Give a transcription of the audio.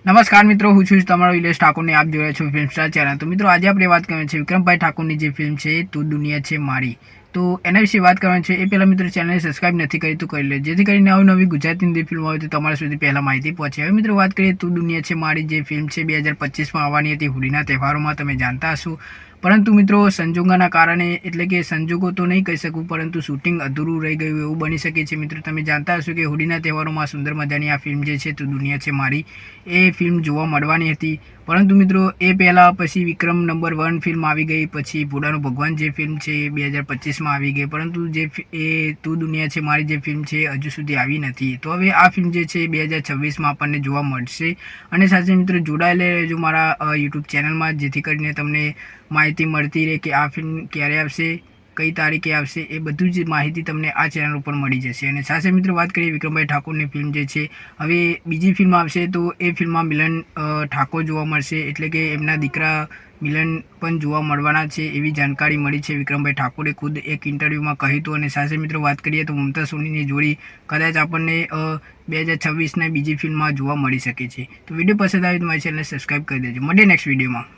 નમસ્કાર મિત્રો, હું છું તમારો ઇલેશ ઠાકોરને. આપ જોઈ રહ્યા છો ફિલ્મ સ્ટાર ચેનલ. તો મિત્રો, આજે આપણે વાત કરવાની છે વિક્રમભાઈ ઠાકોરની જે ફિલ્મ છે તું દુનિયા છે મારી. તો એના વિશે વાત કરવાની છે. એ પહેલાં મિત્રો ચેનલને સબસ્ક્રાઇબ નથી કરી તો કરી લે, જેથી કરીને નવી ગુજરાતી હિન્દી ફિલ્મ આવે તો તમારા સુધી પહેલાં માહિતી પહોંચે. હવે મિત્રો વાત કરીએ તું દુનિયા છે મારી જે ફિલ્મ છે 2025માં આવવાની હતી હોળીના તહેવારોમાં, તમે જાણતા હશો. પરંતુ મિત્રો સંજોગોના કારણે, એટલે કે સંજોગો તો નહીં કહી શકું, પરંતુ શૂટિંગ અધૂરું રહી ગયું એવું બની શકે છે. મિત્રો તમે જાણતા હશો કે હોળીના તહેવારોમાં સુંદર મજાની આ ફિલ્મ જે છે તું દુનિયા છે મારી એ ફિલ્મ જોવા મળવાની હતી. પરંતુ મિત્રો એ પહેલાં પછી વિક્રમ નંબર 1 ફિલ્મ આવી ગઈ, પછી ભોળાનો ભગવાન જે ફિલ્મ છે 2025માં આવી ગઈ, પરંતુ જે એ તું દુનિયા છે મારી જે ફિલ્મ છે હજુ સુધી આવી નથી. તો હવે આ ફિલ્મ જે છે 2026માં આપણને જોવા મળશે. અને સાથે મિત્રો જોડાયેલા રહેજો મારા યુટ્યુબ ચેનલમાં, જેથી કરીને તમને માહિતી મળતી રહે કે આ ફિલ્મ ક્યારે આવશે, કઈ તારીખે આવશે, એ બધું જ માહિતી તમને આ ચેનલ ઉપર મળી જશે. અને સાથે મિત્રો વાત કરીએ વિક્રમભાઈ ઠાકોરની ફિલ્મ જે છે, હવે બીજી ફિલ્મ આવશે તો એ ફિલ્મમાં મિલન ઠાકોર જોવા મળશે, એટલે કે એમના દીકરા મિલન પણ જોવા મળવાના છે એવી જાણકારી મળી છે. વિક્રમભાઈ ઠાકોરે ખુદ એક ઇન્ટરવ્યૂમાં કહ્યું હતું. અને સાથે મિત્રો વાત કરીએ તો મમતા સોનીની જોડી કદાચ આપણને 2026ના બીજી ફિલ્મમાં જોવા મળી શકે છે. તો વિડીયો પસંદ આવે તો મારી ચેનલને સબસ્ક્રાઈબ કરી દેજો. મળીએ નેક્સ્ટ વિડીયોમાં.